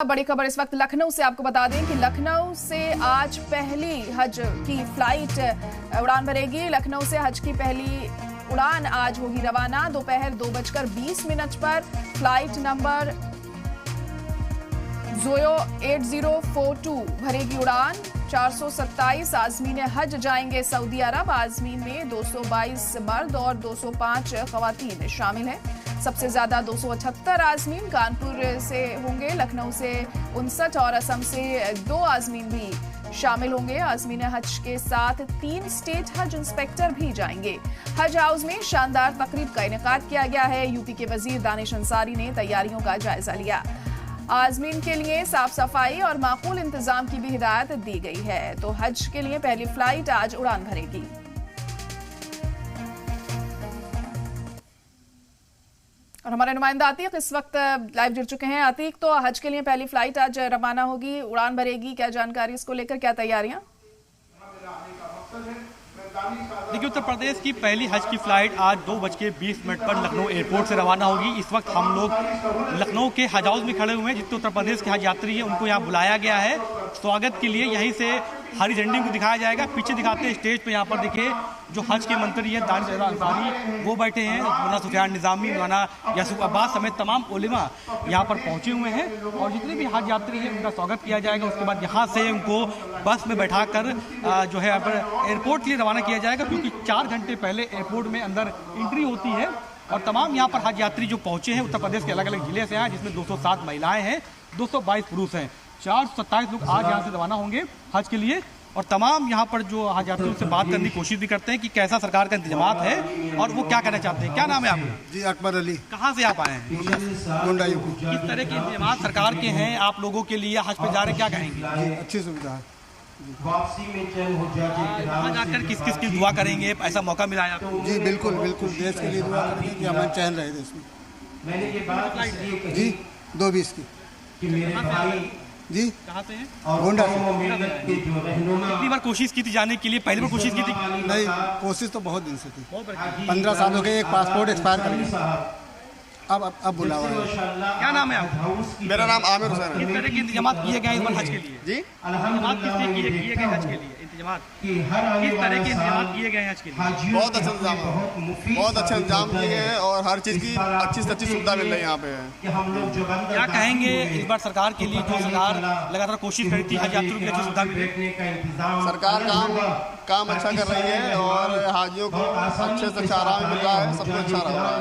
बड़ी खबर इस वक्त लखनऊ से आपको बता दें कि लखनऊ से आज पहली हज की फ्लाइट उड़ान भरेगी। लखनऊ से हज की पहली उड़ान आज होगी रवाना। दोपहर 2:20 पर फ्लाइट नंबर ज़ोयो 8042 भरेगी उड़ान। 427 आज़मीन हज जाएंगे सऊदी अरब। आज़मीन में 222 मर्द और 205 खवातीन शामिल हैं। सबसे ज्यादा 278 आज़मीन कानपुर से होंगे। लखनऊ से 59 और असम से 2 आज़मीन भी शामिल होंगे। आज़मीन हज के साथ 3 स्टेट हज इंस्पेक्टर भी जाएंगे। हज हाउस में शानदार तकरीब का इनेकाद किया गया है। यूपी के वजीर दानिश अंसारी ने तैयारियों का जायजा लिया। आज़मीन के लिए साफ सफाई और माकूल इंतजाम की भी हिदायत दी गई है। तो हज के लिए पहली फ्लाइट आज उड़ान भरेगी। और हमारे नुमाइंदा आतिक इस वक्त लाइव जुड़ चुके हैं। आतिक, तो हज के लिए पहली फ्लाइट आज रवाना होगी, उड़ान भरेगी, क्या जानकारी इसको लेकर, क्या तैयारियां? देखिए, उत्तर प्रदेश की पहली हज की फ्लाइट आज 2:20 पर लखनऊ एयरपोर्ट से रवाना होगी। इस वक्त हम लोग लखनऊ के हज हाउस में खड़े हुए हैं। जितने उत्तर प्रदेश के हज यात्री हैं उनको यहाँ बुलाया गया है स्वागत के लिए। यहीं से हरी झंडी को दिखाया जाएगा। पीछे दिखाते हैं स्टेज पे, यहाँ पर देखिए जो हज के मंत्री हैं दानिश अंसारी वो बैठे हैं। मौलाना सुफियान निजामी, मौलाना यासूफ अब्बास समेत तमाम उलेमा यहाँ पर पहुंचे हुए हैं और जितने भी हज यात्री हैं उनका स्वागत किया जाएगा। उसके बाद यहाँ से उनको बस में बैठाकर जो है एयरपोर्ट के लिए रवाना किया जाएगा, क्योंकि 4 घंटे पहले एयरपोर्ट में अंदर एंट्री होती है। और तमाम यहाँ पर हज यात्री जो पहुंचे हैं उत्तर प्रदेश के अलग अलग जिले से हैं, जिसमें 207 महिलाएं हैं, 222 पुरुष हैं। 427 लोग आज यहाँ से रवाना होंगे हज के लिए। और तमाम यहाँ पर जो हज यात्रियों से बात करने की कोशिश भी करते हैं कि कैसा सरकार का इंतजाम है और वो क्या करना चाहते हैं। क्या नाम है आपका? जी, अकबर अली। कहाँ से आप आए हैं? किस तरह के इंतजाम सरकार के हैं आप लोगों के लिए? हज पे जा रहे क्या कहेंगे? अच्छी सुविधा है। वहाँ जाकर किस किस की दुआ करेंगे? ऐसा मौका मिला है आपको? जी बिल्कुल बिल्कुल, देश के लिए दुआ करेंगे कि अमन चैन रहे देश में। जी 2:20 की। जी कहाँ से हैं? गोंडा से। कितनी बार कोशिश की थी जाने के लिए? पहली बार कोशिश की थी? नहीं, कोशिश तो बहुत दिन से थी। 15 साल हो गए। एक पासपोर्ट एक्सपायर कर गया, अब बुलावा है। क्या नाम है आपका? मेरा नाम आमिर हुसैन है। किस तरह के इंतजाम किए गए इस बार हज के लिए? जी, इंतजाम किस तरह किए गए हज के लिए? किस तरह के इंतजाम किए गए हैं हज के लिए? बहुत अच्छा इंतजाम है, बहुत अच्छे इंतजाम किए गए हैं और हर चीज़ की अच्छी से अच्छी सुविधा मिल रही है यहाँ पे। क्या कहेंगे इस बार सरकार के लिए, जो सरकार लगातार कोशिश करी थी हज यात्रियों के लिए अच्छी सुविधा मिले? सरकार काम अच्छा कर रही है और हाजियों को अच्छे से अच्छा आराम मिल रहा है, सब कुछ अच्छा रहा है।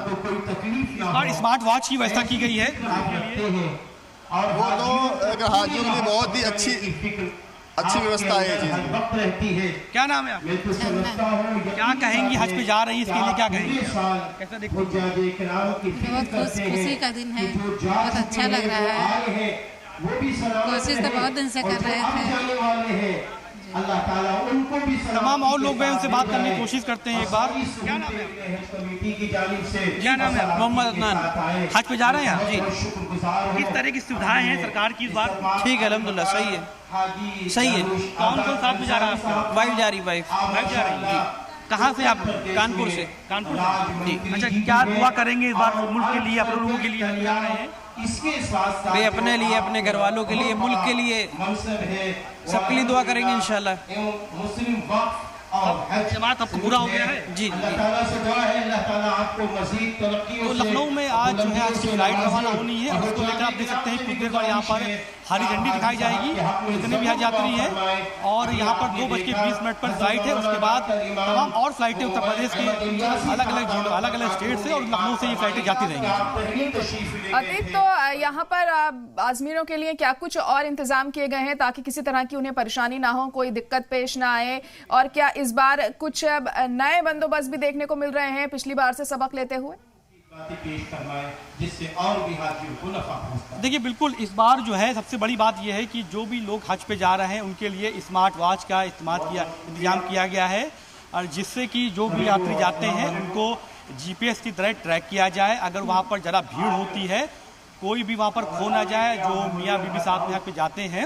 और स्मार्ट वॉच की व्यवस्था की गई है वो तो हाजियों के लिए बहुत ही अच्छी व्यवस्था है ये चीज़। क्या नाम है आपका? क्या कहेंगी हज पे जा रही है, इसके लिए क्या कहेंगी? कैसा देखो? बहुत खुशी का दिन है, बहुत अच्छा लग रहा है। कोशिश तो बहुत दिन से कर रहे थे। तमाम और लोग उनसे बात करने की कोशिश करते हैं एक बार। क्या नाम है? क्या नाम है? मोहम्मद अदनान। हज पे जा रहे हैं आप? जी। किस तरह की सुविधाएं हैं सरकार की इस बार? ठीक है, अल्हम्दुलिल्लाह सही है, सही है। कौन कौन साथ में जा रहा है आपका? वाइफ जा रही, वाइफ जा रही है। कहाँ से आप? कानपुर से। कानपुर से जी। अच्छा, क्या दुआ करेंगे इस बार मुल्क के लिए, अपने लोगों के लिए हज जा रहे हैं? वे अपने लिए, अपने घर वालों के लिए, मुल्क के लिए, सबके लिए दुआ करेंगे इंशाल्लाह। जमात आपको पूरा हो गया है? जी। तो लखनऊ में आज जो है आज की फ्लाइट रवाना होनी है और उसको लेकर आप देख सकते हैं कुछ देर बाद यहाँ पर हरी झंडी दिखाई जाएगी। जितने भी हज यात्री हैं और यहाँ पर 2:20 पर फ्लाइट है। उसके बाद तमाम और फ्लाइटें उत्तर प्रदेश के अलग अलग स्टेट से और लखनऊ से ये फ्लाइटें जाती रहेंगी। अतीक, तो यहाँ पर आज़मीनों के लिए क्या कुछ और इंतजाम किए गए हैं ताकि किसी तरह की उन्हें परेशानी ना हो, कोई दिक्कत पेश ना आए? और क्या इस बार कुछ नए बंदोबस्त भी देखने को मिल रहे हैं पिछली बार से सबक लेते हुए? देखिए, बिल्कुल इस बार जो है सबसे बड़ी बात यह है कि जो भी लोग हज पे जा रहे हैं उनके लिए स्मार्ट वॉच का इंतजाम किया गया है और जिससे कि जो भी यात्री जाते हैं उनको GPS की तरह ट्रैक किया जाए। अगर वहाँ पर ज़रा भीड़ होती है, कोई भी वहाँ पर खो ना जाए। जो मियाँ बीबी साथ में हज पे जाते हैं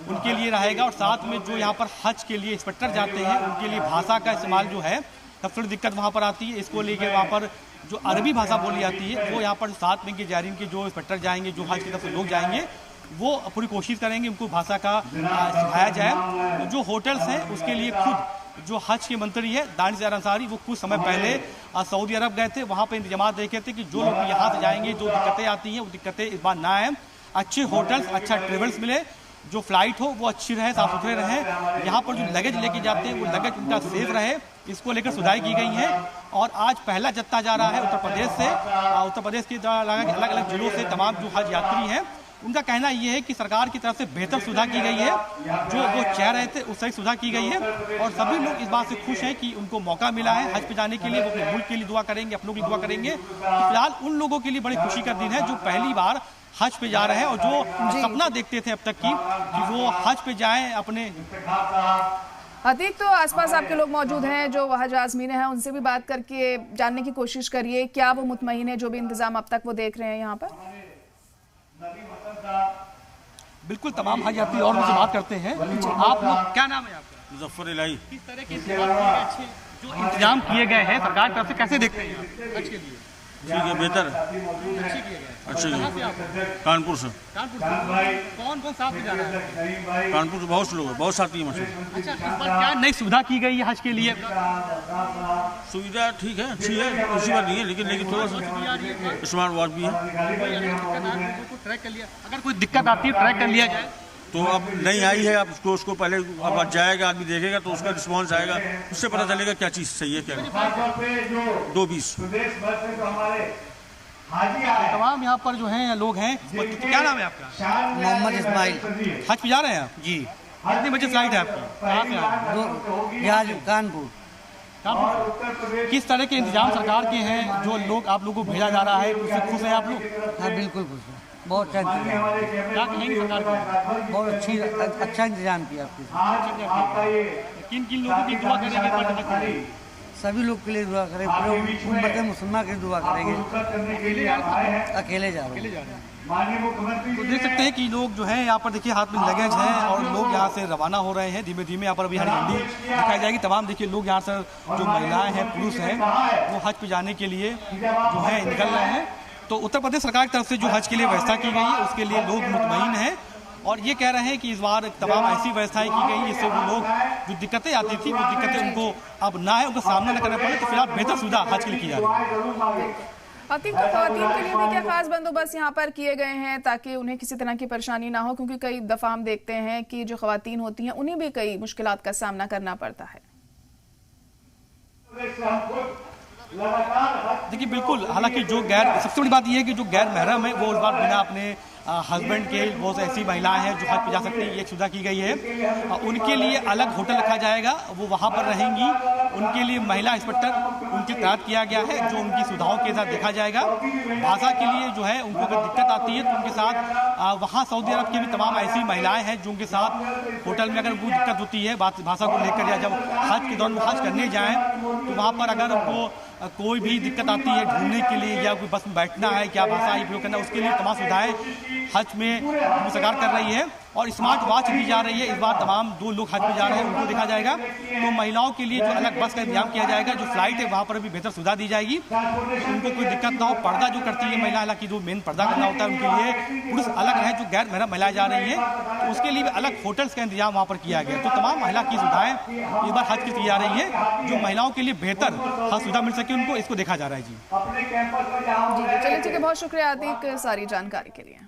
उनके लिए रहेगा। और साथ में जो यहाँ पर हज के लिए इंस्पेक्टर जाते हैं उनके लिए भाषा का इस्तेमाल जो है सबसे बड़ी दिक्कत वहाँ पर आती है। इसको लेके वहाँ पर जो अरबी भाषा बोली जाती है वो यहाँ पर साथ में के जायरीन के जो इंस्पेक्टर जाएंगे, जो हज की तरफ से लोग जाएंगे, वो पूरी कोशिश करेंगे उनको भाषा का सिखाया जाए। जो होटल्स हैं उसके लिए खुद जो हज के मंत्री है दानिश अंसारी, वो कुछ समय पहले सऊदी अरब गए थे, वहाँ पे इंतजाम देखे थे कि जो लोग यहाँ से जाएंगे जो दिक्कतें आती हैं वो दिक्कतें इस बार ना आए, अच्छे होटल्स, अच्छा ट्रेवल्स मिले, जो फ्लाइट हो वो अच्छी रहे, साफ सुथरे रहे, यहाँ पर जो लगेज लेके जाते हैं वो लगेज उनका सेफ रहे, इसको लेकर सुधाई की गई है। और आज पहला जत्था जा रहा है उत्तर प्रदेश से, उत्तर प्रदेश के अलग अलग जिलों से तमाम जो हज यात्री हैं उनका कहना ये है कि सरकार की तरफ से बेहतर सुविधा की गई है, जो वो चाह रहे थे उससे सुविधा की गई है और सभी लोग इस बात से खुश हैं कि उनको मौका मिला है हज पे जाने के लिए। वो अपने मुल्क के लिए दुआ करेंगे, अपनों के लिए दुआ करेंगे। फिलहाल उन लोगों के लिए बड़ी खुशी का दिन है जो पहली बार हज पे जा रहे हैं और जो सपना देखते थे अब तक कि वो हज पे जाएं अपने। अतीक, तो आसपास आपके लोग मौजूद हैं जो हज आज़मीन हैं, उनसे भी बात करके जानने की कोशिश करिए क्या वो मुतमईन है जो भी इंतजाम अब तक वो देख रहे हैं यहाँ पर। बिल्कुल, तमाम हज यात्री और मुझसे बात करते हैं। आप लोग, क्या नाम है आपका? मुजफ्फर इलाही। किस तरह के जो इंतजाम किए गए हैं सरकार की तरफ से, कैसे देखते हैं हज के लिए? ठीक है, बेहतर अच्छे कानपुर से। कौन कौन साथ में जा रहा है? कानपुर से बहुत लोग, बहुत साथी हैं। अच्छा, इस बार क्या नई सुविधा की गई है हज के लिए? सुविधा ठीक है, अच्छी है, ऐसी बात नहीं है, लेकिन थोड़ा सा स्मार्ट वॉच भी है। ट्रैक कर लिया, अगर कोई दिक्कत आती है ट्रैक कर लिया जाए तो अब नहीं आई है, अब उसको पहले अब जाएगा, आदमी देखेगा तो उसका रिस्पॉन्स आएगा, उससे पता चलेगा क्या चीज़ सही है क्या नहीं। 2:20। तमाम यहाँ पर जो हैं लोग हैं। क्या नाम है आपका? मोहम्मद इस्माइल। हज पे जा रहे हैं आप? जी। कितने बजे फ्लाइट है आपकी? कहाँ से आ रहे हैं? कानपुर। किस तरह के इंतजाम सरकार के हैं जो लोग आप लोगों को भेजा जा रहा है, उससे खुश हैं आप लोग? हाँ बिल्कुल खुश हैं, बहुत अच्छा इंतजाम, क्या कहेंगे सरकार को? बहुत अच्छा इंतजाम किया आपके। किन किन लोगों की दुआ करेंगे? सभी लोग के लिए दुआ करें, पूरे उम्मत मुसलमान के लिए दुआ करेंगे। अकेले जा रहे हैं। तो देख सकते हैं कि लोग जो हैं यहाँ पर देखिए हाथ में लगेज हैं और लोग यहाँ से रवाना हो रहे हैं धीमे धीमे। यहाँ पर अभी हरी झंडी दिखाई जाएगी। तमाम देखिए लोग यहाँ से जो महिलाएं हैं, पुरुष हैं, वो हज पे जाने के लिए जो है निकल रहे हैं। तो उत्तर प्रदेश सरकार की तरफ से जो हज के लिए व्यवस्था की गई है उसके लिए लोग मुतमईन हैं और ये कह रहे हैं कि इस बार तमाम ऐसी व्यवस्थाएं की गई जिससे वो लोग जो दिक्कतें आती थी वो दिक्कतें उनको अब ना है, उनका सामना न करना पड़े। तो फिलहाल बेहतर सुविधा हज के लिए की जा रही है। अतीक, तो खवातीन के लिए भी क्या खास बंदोबस्त यहाँ पर किए गए हैं ताकि उन्हें किसी तरह की परेशानी ना हो, क्योंकि कई दफा हम देखते हैं कि जो खवातीन होती हैं उन्हें भी कई मुश्किलात का सामना करना पड़ता है। देखिए बिल्कुल, हालांकि जो सबसे बड़ी बात यह है कि जो गैर महरम है वो इस बार बिना अपने हस्बैंड के बहुत ऐसी महिलाएं हैं जो हज पे जा सकती हैं, ये सुविधा की गई है। उनके लिए अलग होटल रखा जाएगा, वो वहाँ पर रहेंगी। उनके लिए महिला इंस्पेक्टर उनकी तैनात किया गया है जो उनकी सुविधाओं के साथ देखा जाएगा। भाषा के लिए जो है उनको अगर दिक्कत आती है तो उनके साथ वहाँ सऊदी अरब की भी तमाम ऐसी महिलाएं हैं जो उनके साथ होटल में अगर वो दिक्कत होती है भाषा को लेकर, या जब हज के दौरान हज करने जाएँ तो वहाँ पर अगर उनको कोई भी दिक्कत आती है ढूंढने के लिए या कोई बस में बैठना है, क्या भाषा ही प्रयोग करना, उसके लिए तमाम सुविधाएं हज में सरकार कर रही है। और स्मार्ट वॉच दी जा रही है। इस बार तमाम 2 लोग हज में जा रहे हैं उनको देखा जाएगा। तो महिलाओं के लिए जो अलग बस का इंतजाम किया जाएगा, जो फ्लाइट है वहाँ पर भी बेहतर सुविधा दी जाएगी, उनको कोई दिक्कत ना हो। पर्दा जो करती है महिला, हालांकि जो मेन पर्दा करना होता है उनके लिए पुरुष अलग रहे, जो गैर महरम महिलाएं जा रही है तो उसके लिए भी अलग होटल्स का इंतजाम वहाँ पर किया गया। तो तमाम महिला की सुविधाएं इस बार हज की जा रही है, जो महिलाओं के लिए बेहतर हज सुविधा मिल सके उनको, इसको देखा जा रहा है। जी चलिए, ठीक है, बहुत शुक्रिया अतीक सारी जानकारी के लिए।